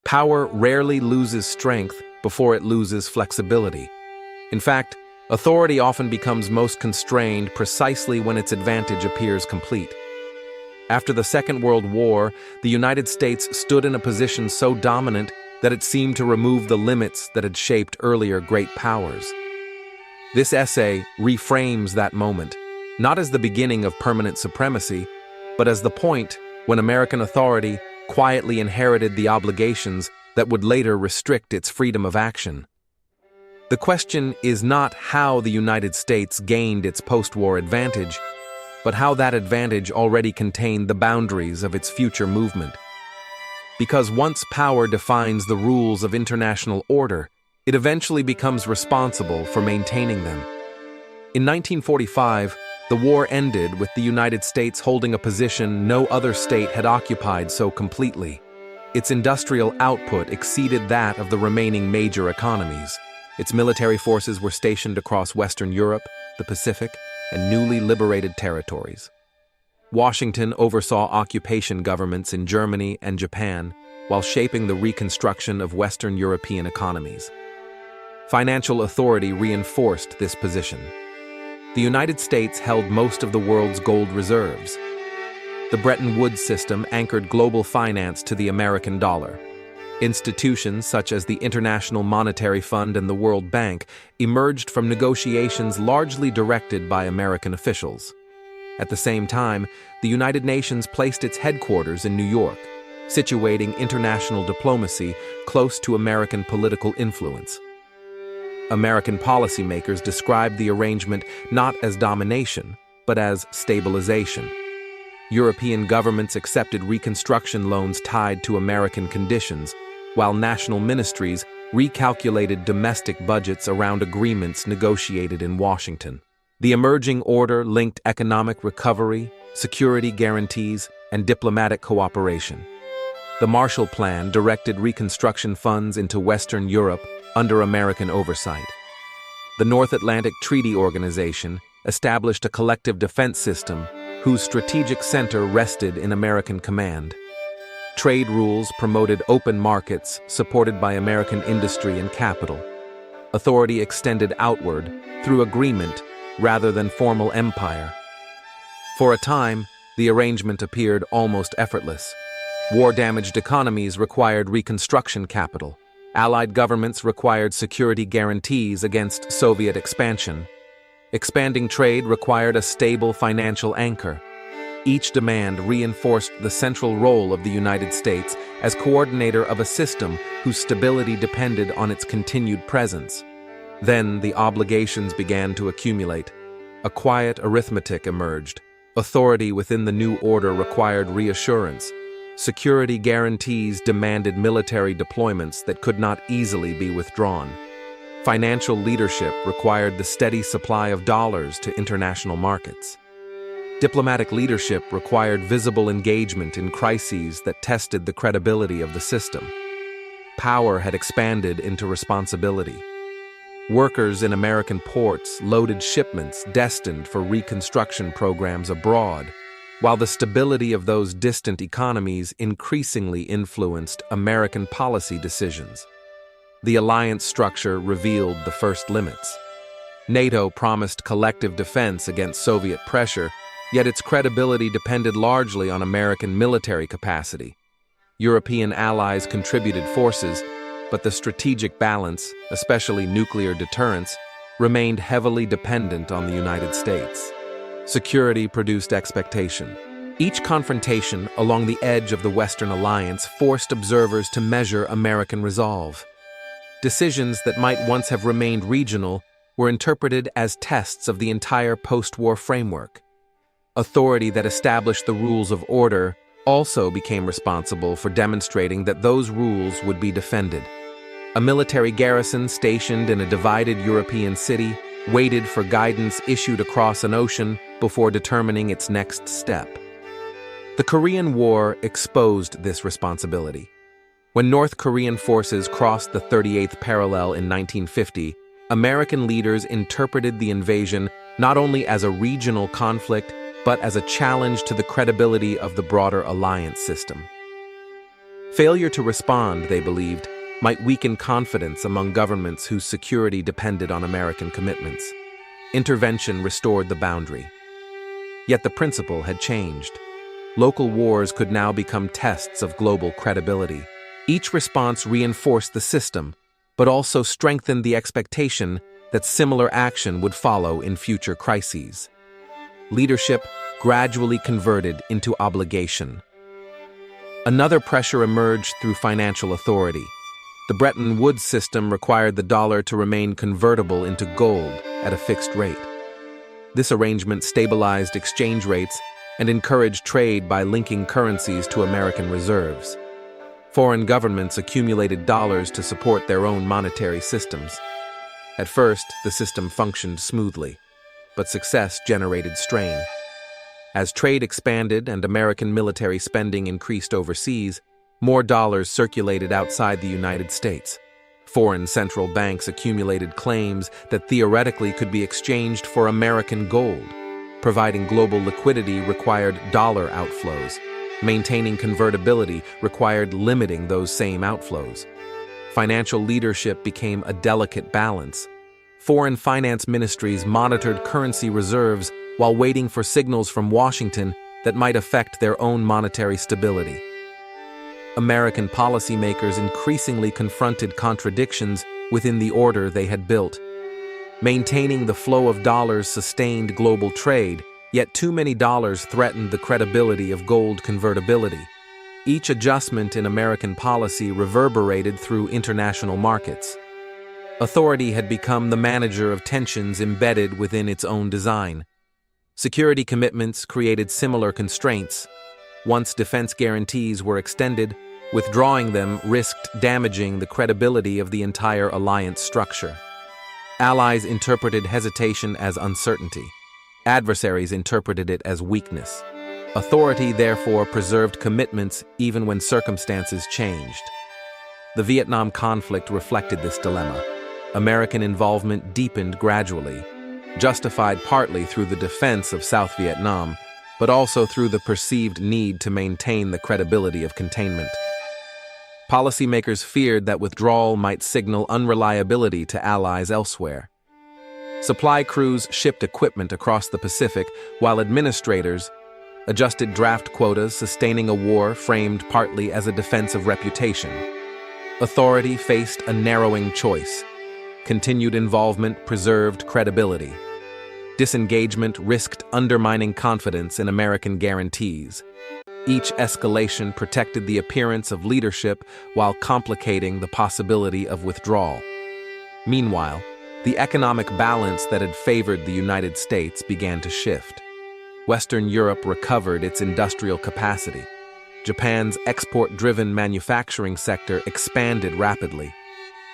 Power rarely loses strength before it loses flexibility. In fact, authority often becomes most constrained precisely when its advantage appears complete. After the Second World War, the United States stood in a position so dominant that it seemed to remove the limits that had shaped earlier great powers. This essay reframes that moment, not as the beginning of permanent supremacy, but as the point when American authority quietly inherited the obligations that would later restrict its freedom of action. The question is not how the United States gained its post-war advantage, but how that advantage already contained the boundaries of its future movement. Because once power defines the rules of international order, it eventually becomes responsible for maintaining them. In 1945, the war ended with the United States holding a position no other state had occupied so completely. Its industrial output exceeded that of the remaining major economies. Its military forces were stationed across Western Europe, the Pacific, and newly liberated territories. Washington oversaw occupation governments in Germany and Japan while shaping the reconstruction of Western European economies. Financial authority reinforced this position. The United States held most of the world's gold reserves. The Bretton Woods system anchored global finance to the American dollar. Institutions such as the International Monetary Fund and the World Bank emerged from negotiations largely directed by American officials. At the same time, the United Nations placed its headquarters in New York, situating international diplomacy close to American political influence. American policymakers described the arrangement not as domination, but as stabilization. European governments accepted reconstruction loans tied to American conditions, while national ministries recalculated domestic budgets around agreements negotiated in Washington. The emerging order linked economic recovery, security guarantees, and diplomatic cooperation. The Marshall Plan directed reconstruction funds into Western Europe under American oversight. The North Atlantic Treaty Organization established a collective defense system whose strategic center rested in American command. Trade rules promoted open markets supported by American industry and capital. Authority extended outward through agreement rather than formal empire. For a time, the arrangement appeared almost effortless. War-damaged economies required reconstruction capital. Allied governments required security guarantees against Soviet expansion. Expanding trade required a stable financial anchor. Each demand reinforced the central role of the United States as coordinator of a system whose stability depended on its continued presence. Then the obligations began to accumulate. A quiet arithmetic emerged. Authority within the new order required reassurance. Security guarantees demanded military deployments that could not easily be withdrawn. Financial leadership required the steady supply of dollars to international markets. Diplomatic leadership required visible engagement in crises that tested the credibility of the system. Power had expanded into responsibility. Workers in American ports loaded shipments destined for reconstruction programs abroad, while the stability of those distant economies increasingly influenced American policy decisions. The alliance structure revealed the first limits. NATO promised collective defense against Soviet pressure, yet its credibility depended largely on American military capacity. European allies contributed forces, but the strategic balance, especially nuclear deterrence, remained heavily dependent on the United States. Security produced expectation. Each confrontation along the edge of the Western alliance forced observers to measure American resolve. Decisions that might once have remained regional were interpreted as tests of the entire post-war framework. Authority that established the rules of order also became responsible for demonstrating that those rules would be defended. A military garrison stationed in a divided European city waited for guidance issued across an ocean before determining its next step. The Korean War exposed this responsibility. When North Korean forces crossed the 38th parallel in 1950, American leaders interpreted the invasion not only as a regional conflict, but as a challenge to the credibility of the broader alliance system. Failure to respond, they believed, might weaken confidence among governments whose security depended on American commitments. Intervention restored the boundary. Yet the principle had changed. Local wars could now become tests of global credibility. Each response reinforced the system, but also strengthened the expectation that similar action would follow in future crises. Leadership gradually converted into obligation. Another pressure emerged through financial authority. The Bretton Woods system required the dollar to remain convertible into gold at a fixed rate. This arrangement stabilized exchange rates and encouraged trade by linking currencies to American reserves. Foreign governments accumulated dollars to support their own monetary systems. At first, the system functioned smoothly, but success generated strain. As trade expanded and American military spending increased overseas, more dollars circulated outside the United States. Foreign central banks accumulated claims that theoretically could be exchanged for American gold. Providing global liquidity required dollar outflows. Maintaining convertibility required limiting those same outflows. Financial leadership became a delicate balance. Foreign finance ministries monitored currency reserves while waiting for signals from Washington that might affect their own monetary stability. American policymakers increasingly confronted contradictions within the order they had built. Maintaining the flow of dollars sustained global trade, yet too many dollars threatened the credibility of gold convertibility. Each adjustment in American policy reverberated through international markets. Authority had become the manager of tensions embedded within its own design. Security commitments created similar constraints. Once defense guarantees were extended, withdrawing them risked damaging the credibility of the entire alliance structure. Allies interpreted hesitation as uncertainty. Adversaries interpreted it as weakness. Authority, therefore, preserved commitments even when circumstances changed. The Vietnam conflict reflected this dilemma. American involvement deepened gradually, justified partly through the defense of South Vietnam, but also through the perceived need to maintain the credibility of containment. Policymakers feared that withdrawal might signal unreliability to allies elsewhere. Supply crews shipped equipment across the Pacific, while administrators adjusted draft quotas, sustaining a war framed partly as a defense of reputation. Authority faced a narrowing choice. Continued involvement preserved credibility. Disengagement risked undermining confidence in American guarantees. Each escalation protected the appearance of leadership while complicating the possibility of withdrawal. Meanwhile, the economic balance that had favored the United States began to shift. Western Europe recovered its industrial capacity. Japan's export-driven manufacturing sector expanded rapidly.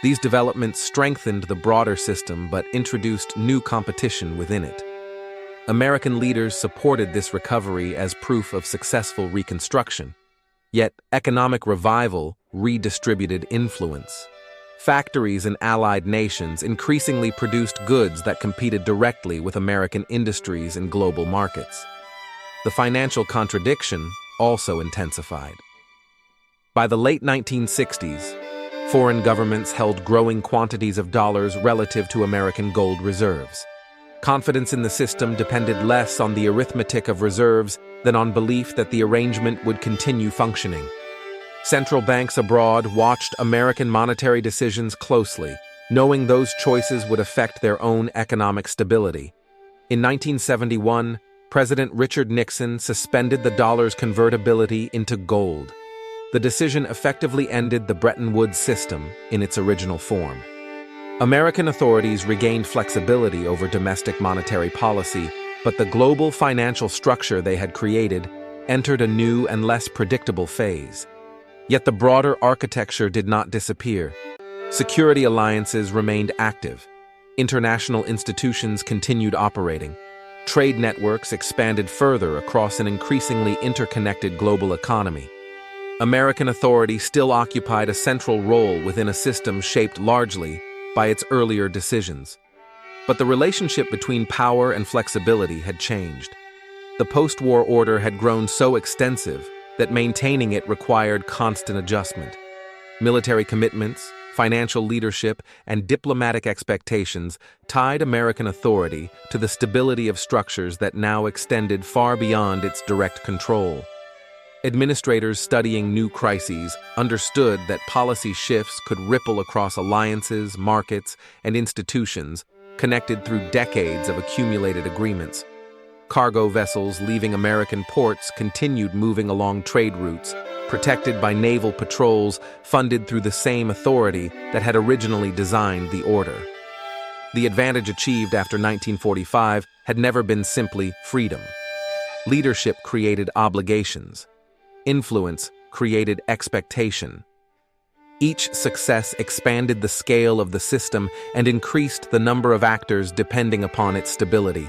These developments strengthened the broader system but introduced new competition within it. American leaders supported this recovery as proof of successful reconstruction. Yet, economic revival redistributed influence. Factories in allied nations increasingly produced goods that competed directly with American industries in global markets. The financial contradiction also intensified. By the late 1960s, foreign governments held growing quantities of dollars relative to American gold reserves. Confidence in the system depended less on the arithmetic of reserves than on belief that the arrangement would continue functioning. Central banks abroad watched American monetary decisions closely, knowing those choices would affect their own economic stability. In 1971, President Richard Nixon suspended the dollar's convertibility into gold. The decision effectively ended the Bretton Woods system in its original form. American authorities regained flexibility over domestic monetary policy, but the global financial structure they had created entered a new and less predictable phase. Yet the broader architecture did not disappear. Security alliances remained active. International institutions continued operating. Trade networks expanded further across an increasingly interconnected global economy. American authority still occupied a central role within a system shaped largely by its earlier decisions. But the relationship between power and flexibility had changed. The post-war order had grown so extensive that maintaining it required constant adjustment. Military commitments, financial leadership, and diplomatic expectations tied American authority to the stability of structures that now extended far beyond its direct control. Administrators studying new crises understood that policy shifts could ripple across alliances, markets, and institutions connected through decades of accumulated agreements. Cargo vessels leaving American ports continued moving along trade routes, protected by naval patrols funded through the same authority that had originally designed the order. The advantage achieved after 1945 had never been simply freedom. Leadership created obligations. Influence created expectation. Each success expanded the scale of the system and increased the number of actors depending upon its stability.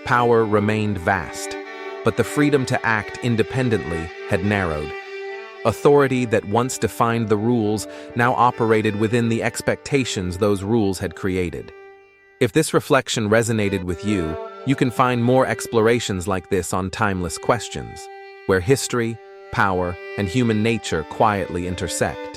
Power remained vast, but the freedom to act independently had narrowed. Authority that once defined the rules now operated within the expectations those rules had created. If this reflection resonated with you, you can find more explorations like this on Timeless Questions, where history, power, and human nature quietly intersect.